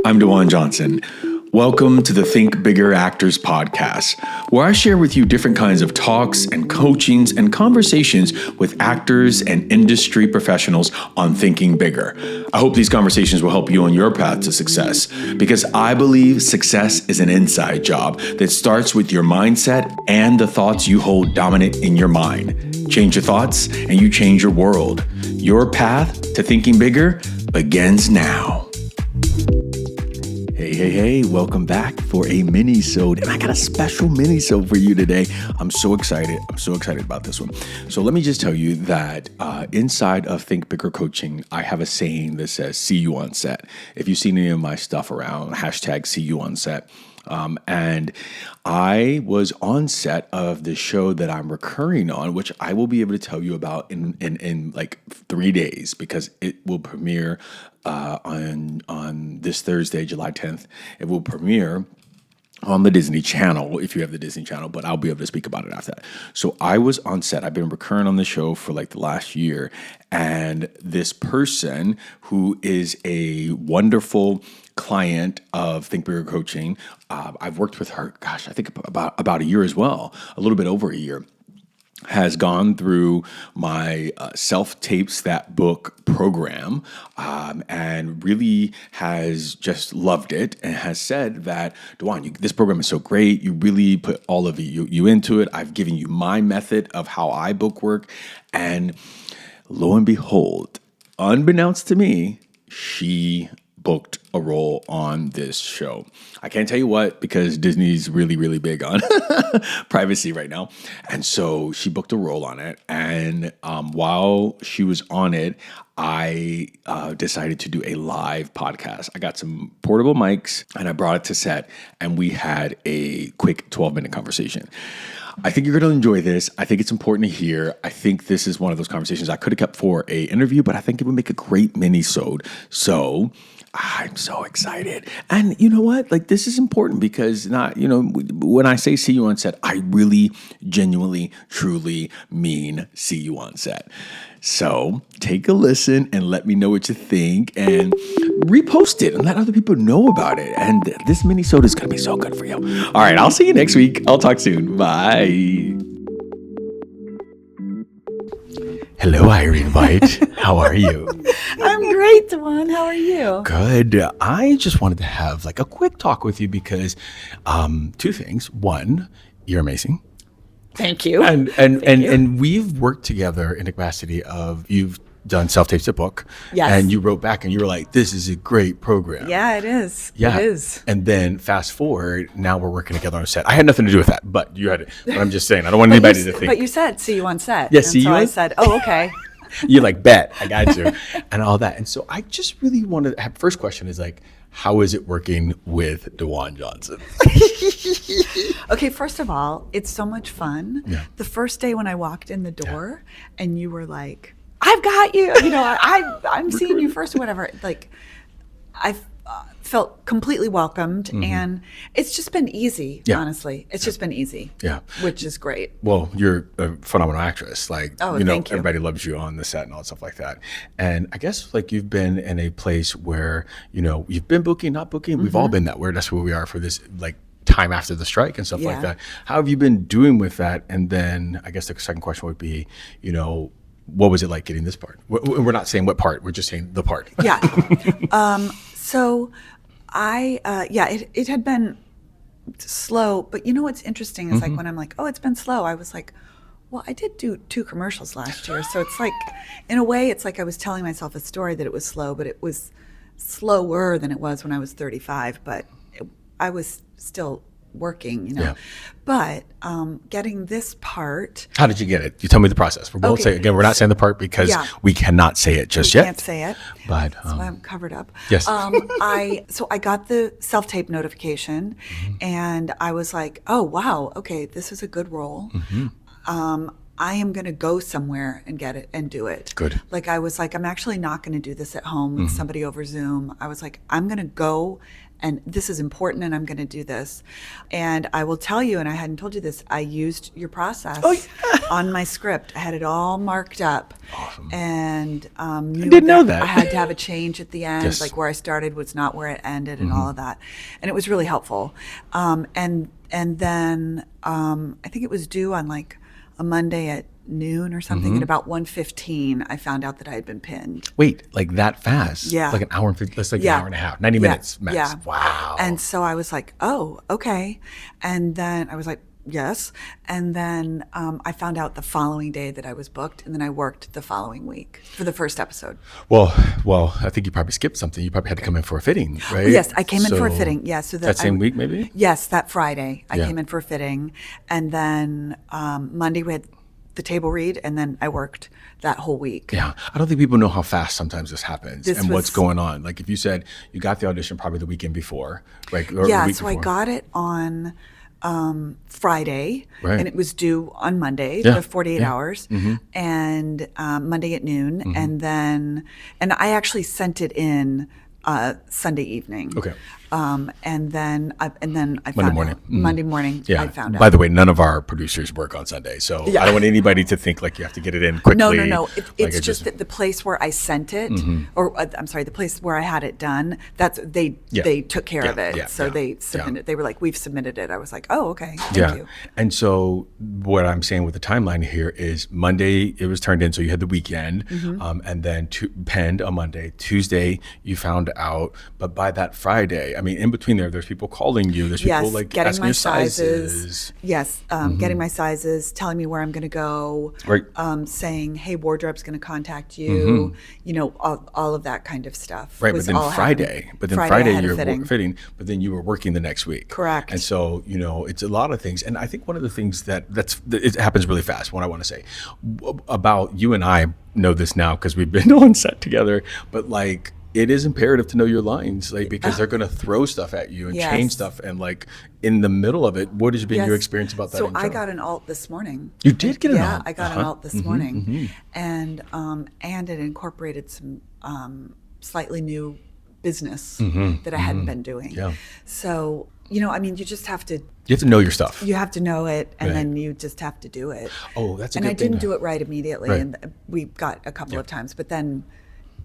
I'm Dewan Johnson. Welcome to the Think Bigger Actors podcast, where I share with you different kinds of talks and coachings and conversations with actors and industry professionals on thinking bigger. I hope these conversations will help you on your path to success, because I believe success is an inside job that starts with your mindset and the thoughts you hold dominant in your mind. Change your thoughts and you change your world. Your path to thinking bigger begins now. Hey, welcome back for a minisode. And I got a special minisode for you today. I'm so excited. About this one. So let me just tell you that inside of Think Bigger Coaching, I have a saying that says, see you on set. If you've seen any of my stuff around, hashtag see you on set. And I was on set of the show that I'm recurring on, which I will be able to tell you about in like 3 days, because it will premiere on this Thursday, July 10th. It will premiere on the Disney Channel, if you have the Disney Channel, but I'll be able to speak about it after that. So I was on set. I've been recurring on the show for like the last year. And this person who is a wonderful client of Think Bigger Coaching, I've worked with her, I think about a year as well, a little bit over a year, has gone through my Self-Tapes That Book program and really has just loved it and has said that, Dewan, this program is so great. You really put all of you into it. I've given you my method of how I book work. And lo and behold, unbeknownst to me, she booked a role on this show. I can't tell you what, because Disney's really, really big on privacy right now. And so she booked a role on it. And while she was on it, I decided to do a live podcast. I got some portable mics and I brought it to set, and we had a quick 12-minute conversation. I think you're going to enjoy this. I think it's important to hear. I think this is one of those conversations I could have kept for a interview, but I think it would make a great mini-sode. So I'm so excited. And you know what? Like, this is important because when I say see you on set, I really genuinely, truly mean see you on set. So take a listen and let me know what you think, and repost it and let other people know about it. And this mini-sode is going to be so good for you. All right, I'll see you next week. I'll talk soon. Bye. Hello, Irene White. How are you? I'm great, Dewan. How are you? Good. I just wanted to have like a quick talk with you because two things. One, you're amazing. Thank you. And we've worked together in the capacity of, you've done Self-Tapes That Book. Yes. And you wrote back and you were like, this is a great program. Yeah, it is. Yeah. It is. And then fast forward, now we're working together on a set. I had nothing to do with that, but you had it. But I'm just saying, I don't want anybody to think. But you said, see you on set. Yeah, see you on set. I said, oh, okay. You're like, bet, I got you. And all that. And so I just really wanted to have, first question is like, how is it working with Dewan Johnson? Okay, first of all, it's so much fun. Yeah. The first day when I walked in the door and you were like, I've got you, I'm seeing you first or whatever. Like, I felt completely welcomed, and it's just been easy, honestly. It's just been easy, which is great. Well, you're a phenomenal actress. Like, thank you. Everybody loves you on the set and all that stuff like that. And I guess like you've been in a place where, you've been booking, not booking. We've all been that where that's where we are for this like time after the strike and stuff like that. How have you been doing with that? And then I guess the second question would be, what was it like getting this part? We're not saying what part, we're just saying the part. Yeah. So it had been slow, but what's interesting is like when I'm like, oh, it's been slow, I was like, well, I did do 2 commercials last year. So it's like, in a way, it's like I was telling myself a story that it was slow, but it was slower than it was when I was 35, but I was still working, But getting this part. How did you get it? You tell me the process. We're both saying, again, we're not saying the part because we cannot say it just yet. We can't say it. But that's why I'm covered up. Yes. I got the self-tape notification, and I was like, oh, wow, okay, this is a good role. I am going to go somewhere and get it and do it. Good. Like I was like, I'm actually not going to do this at home with somebody over Zoom. I was like, I'm going to go and this is important and I'm going to do this. And I will tell you, and I hadn't told you this, I used your process on my script. I had it all marked up. Awesome. And I didn't know that. I had to have a change at the end, Yes. like where I started was not where it ended and all of that. And it was really helpful. And then I think it was due on like a Monday at noon or something. At about 1:15, I found out that I had been pinned. Wait, like that fast? Yeah. Like an hour and 50, that's like Yeah. an hour and a half, 90 minutes max. Yeah. Wow. And so I was like, oh, okay. And then I was like, yes. And then I found out the following day that I was booked, and then I worked the following week for the first episode. Well, I think you probably skipped something. You probably had to come in for a fitting, right? Yes, I came in for a fitting. Yeah, so that same week, maybe? Yes, that Friday I Yeah. came in for a fitting, and then Monday we had the table read, and then I worked that whole week. Yeah, I don't think people know how fast sometimes this happens This and what's was- going on. Like if you said you got the audition probably the weekend before, right? Or Yeah, the week so I before. got it on Friday, Right. and it was due on Monday, Yeah, the 48 yeah. hours, and Monday at noon, and I actually sent it in Sunday evening. Okay. And then I found Monday morning. out. Monday morning, Yeah. I found out. By the way, none of our producers work on Sunday, so Yeah. I don't want anybody to think like you have to get it in quickly. No. Like It's it just that the place where I sent it, or I'm sorry, the place where I had it done, they took care of it. So they submitted. They were like, "We've submitted it." I was like, "Oh, okay, thank you." And so what I'm saying with the timeline here is Monday it was turned in, so you had the weekend, and then penned on Monday. Tuesday you found out, but by that Friday, I mean, in between there's people calling you. There's people like getting asking my your sizes. Yes, getting my sizes, telling me where I'm going to go, Right. saying, "Hey, wardrobe's going to contact you." You know, all of that kind of stuff. Right, but was then all Friday, happening. I had a you're fitting. fitting, but then you were working the next week. Correct. And so, it's a lot of things. And I think one of the things that it happens really fast, what I want to say about you and I know this now because we've been on set together, but like, it is imperative to know your lines, like because they're going to throw stuff at you and Yes. change stuff, and like in the middle of it, what has been your Yes. experience about that? So intro? I got an alt this morning. You did get an Yeah, alt? I got an alt this morning, and it incorporated some slightly new business that I hadn't been doing. Yeah. So I mean, you just have to. You have to know your stuff. You have to know it, and Right. then you just have to do it. Oh, that's a and good I thing didn't to- do it right immediately, Right. and we got a couple of times, but then.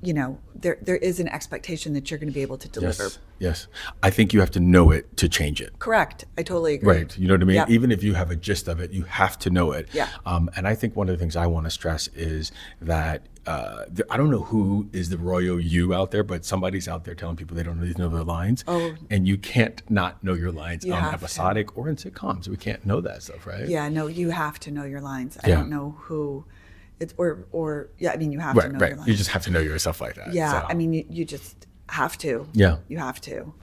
There is an expectation that you're going to be able to deliver. Yes. I think you have to know it to change it. Correct. I totally agree. Right. You know what I mean? Yep. Even if you have a gist of it, you have to know it. Yeah. And I think one of the things I want to stress is that I don't know who is the royal you out there, but somebody's out there telling people they don't really know their lines. Oh. And you can't not know your lines You on have to. episodic or in sitcoms. We can't know that stuff, right? Yeah, no, you have to know your lines. I Yeah. don't know who it's or yeah, I mean you have Right, to know right. your lines. You just have to know your stuff like that. yeah, So. I mean you just have to. Yeah. You have to.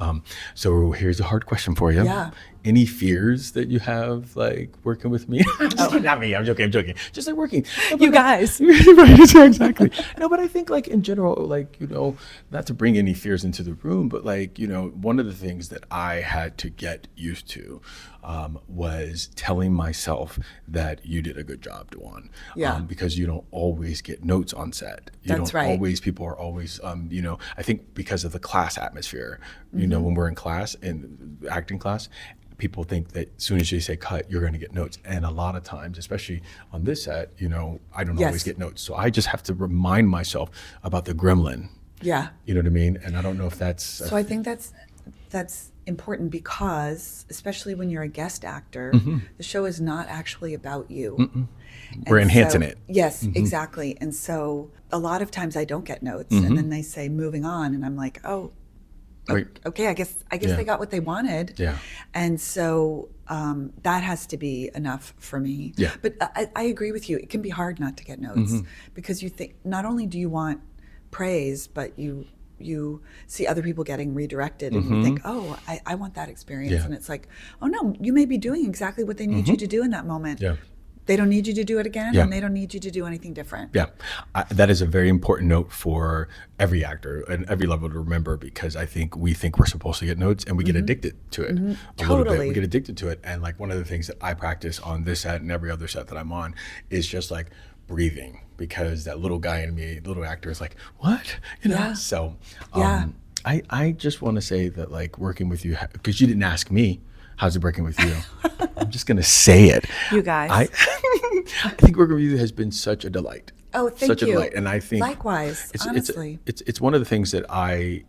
So here's a hard question for you. Yeah. Any fears that you have, like working with me? Not me. I'm joking. Just like working. No, but You guys. right? Yeah, exactly. No, but I think like in general, like not to bring any fears into the room, but like one of the things that I had to get used to was telling myself that you did a good job, Dwan. Yeah. Because you don't always get notes on set. You That's don't right. always. People are always. I think because of the class atmosphere. When we're in class, in acting class, people think that as soon as you say cut, you're going to get notes. And a lot of times, especially on this set, I don't Yes. always get notes. So I just have to remind myself about the gremlin. Yeah. You know what I mean? And I don't know if that's... So I think that's important because especially when you're a guest actor, the show is not actually about you. We're And enhancing so- it. Yes, exactly. And so a lot of times I don't get notes and then they say moving on and I'm like, "Oh, Right. okay, I guess Yeah. they got what they wanted." Yeah. And so that has to be enough for me. Yeah. But I agree with you. It can be hard not to get notes because you think not only do you want praise, but you see other people getting redirected and you think, "Oh, I want that experience." Yeah. And it's like, "Oh no, you may be doing exactly what they need you to do in that moment." Yeah. They don't need you to do it again, Yeah. and they don't need you to do anything different. Yeah, that is a very important note for every actor and every level to remember, because I think we think we're supposed to get notes and we get addicted to it a little bit. Totally. We get addicted to it. And like one of the things that I practice on this set and every other set that I'm on is just like breathing, because that little guy in me, little actor, is like, what? You know? Yeah. So Yeah. I just want to say that like working with you, because you didn't ask me, how's it working with you? I'm just going to say it. You guys. I think working with you has been such a delight. Oh, thank Such you. a delight. And I think Likewise, honestly. it's one of the things that I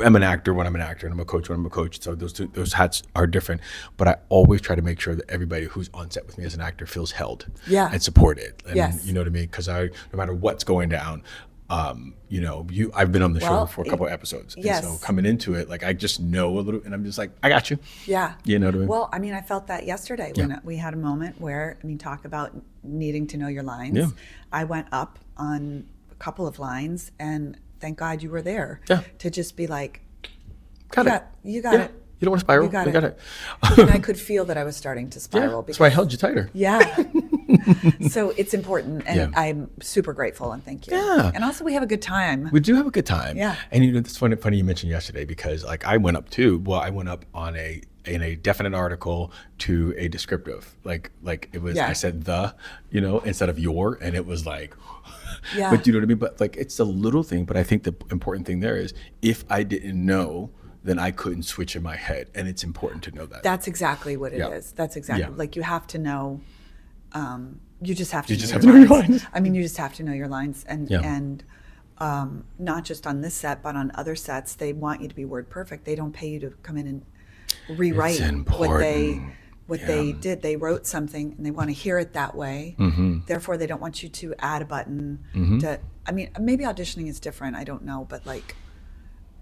am an actor when I'm an actor, and I'm a coach when I'm a coach. So those hats are different. But I always try to make sure that everybody who's on set with me as an actor feels held and supported. And Yes. you know what I mean? Because no matter what's going down, I've been on the show for a couple of episodes. Yes. And so coming into it, like I just know a little, and I'm just like, I got you. Yeah. You know what I mean? Well, I mean, I felt that yesterday when we had a moment where, I mean, talk about needing to know your lines. Yeah. I went up on a couple of lines, and thank God you were there to just be like, got it. You got Yeah. it. You don't want to spiral? You got We it. got it. And I could feel that I was starting to spiral. That's why I held you tighter. Yeah. So it's important, and I'm super grateful, and thank you. Yeah. And also, we have a good time. We do have a good time. Yeah. And it's funny you mentioned yesterday, because like I went up too. Well, I went up on in a definite article to a descriptive. Like it was, I said instead of your, and it was like, but you know what I mean? But like, it's a little thing, but I think the important thing there is, if I didn't know, then I couldn't switch in my head. And it's important to know that. That's exactly what it is. That's exactly, like you have to know, you just have to know your lines. I mean, you just have to know your lines, and not just on this set, but on other sets, they want you to be word perfect. They don't pay you to come in and rewrite what they did. They wrote something and they want to hear it that way. Therefore, they don't want you to add a button I mean, maybe auditioning is different. I don't know, but like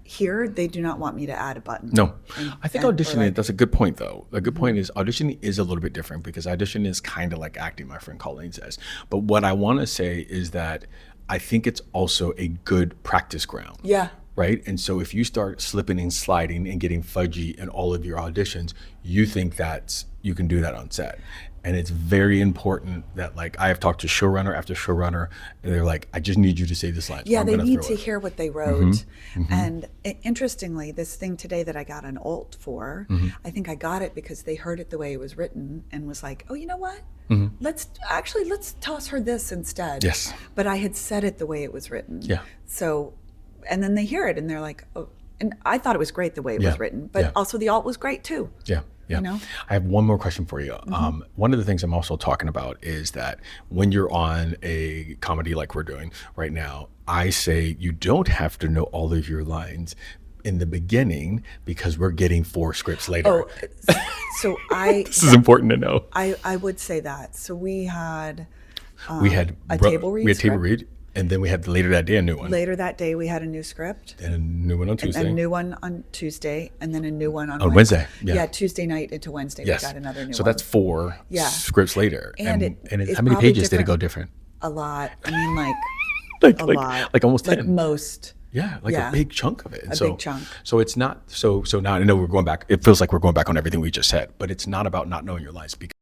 here, they do not want me to add a button. No, I think auditioning, that's a good point though. A good point is auditioning is a little bit different, because auditioning is kind of like acting, my friend Colleen says. But what I want to say is that I think it's also a good practice ground. Yeah. Right? And so if you start slipping and sliding and getting fudgy in all of your auditions, you think you can do that on set. And it's very important that, like, I have talked to showrunner after showrunner, and they're like, I just need you to say this line. Yeah, they need to hear what they wrote. And interestingly, this thing today that I got an alt for, I think I got it because they heard it the way it was written and was like, oh, you know what? Let's toss her this instead. Yes. But I had said it the way it was written. Yeah. So, and then they hear it and they're like, oh, and I thought it was great the way it was written, but also the alt was great too. Yeah. Yeah. You know? I have one more question for you. One of the things I'm also talking about is that when you're on a comedy like we're doing right now, I say you don't have to know all of your lines in the beginning, because we're getting 4 scripts later. Oh, so this is important to know. I would say that. So we had we had a table read. We had table read. And then we had later that day a new one. Later that day we had a new script. And a new one on Tuesday. And a new one on Tuesday, and then a new one on Wednesday. Yeah, Tuesday night into Wednesday we got another new one. So that's 4 scripts later. And how many pages did it go different? A lot. I mean, like a lot. Like almost 10. Like most. Yeah, a big chunk of it. A big chunk. So it's not so now I know we're going back. It feels like we're going back on everything we just said, but it's not about not knowing your lines, because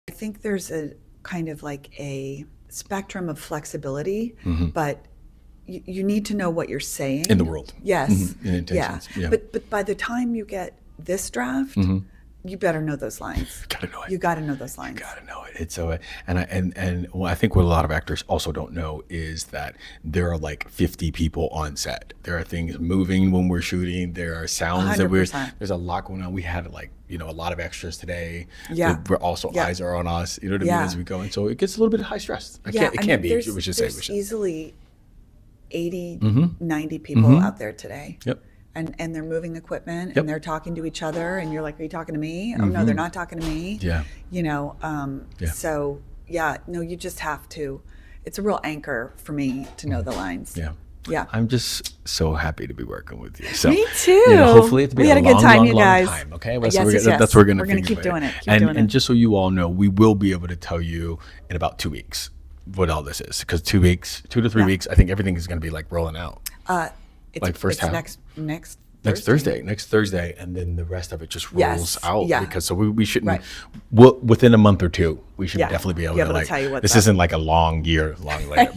I think there's a kind of like a spectrum of flexibility, but you need to know what you're saying in the world. Yes. In intentions. Yeah. But by the time you get this draft, you better know those lines. You gotta know it. You gotta know those lines. You gotta know it. It's so, and well, I think what a lot of actors also don't know is that there are like 50 people on set. There are things moving when we're shooting. There are sounds 100%. There's a lot going on. We had like, a lot of extras today. Yeah. We're also eyes are on us, you know what I mean, as we go. And so it gets a little bit high stress. It can't be, we should say. There's easily 80, 90 people out there today. Yep. and they're moving equipment Yep. and they're talking to each other and you're like, are you talking to me? Oh no, they're not talking to me. Yeah. You know, Yeah. so yeah, no, you just have to, it's a real anchor for me to know the lines. Yeah. Yeah. I'm just so happy to be working with you. So, Me too. You know, hopefully it'll be We had a good long, time, long, you long guys. time. Okay, Yes, so yes, that's what we're gonna. We're gonna think keep about doing it. Keep and doing and it. just so you all know, we will be able to tell you in about 2 weeks what all this is, because 2 weeks, 2 to 3 Yeah. weeks, I think everything is going to be like rolling out. Like first half. Next Next Thursday, and then the rest of it just rolls Yes, out. yeah. Because so we shouldn't. Right. Within a month or two, we should Yeah. definitely be able Be to able to like. tell you what's This up. isn't like a long year later,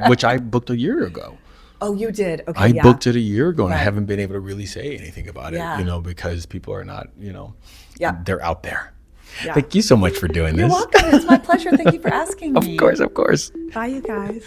which I booked a year ago. Oh, you did? Okay, I yeah. booked it a year ago, and I Right. haven't been able to really say anything about it, Yeah. you know, because people are not, Yeah. they're out there. Yeah. Thank you so much for doing You're this. welcome. It's my pleasure. Thank you for asking me. Of course. Bye, you guys.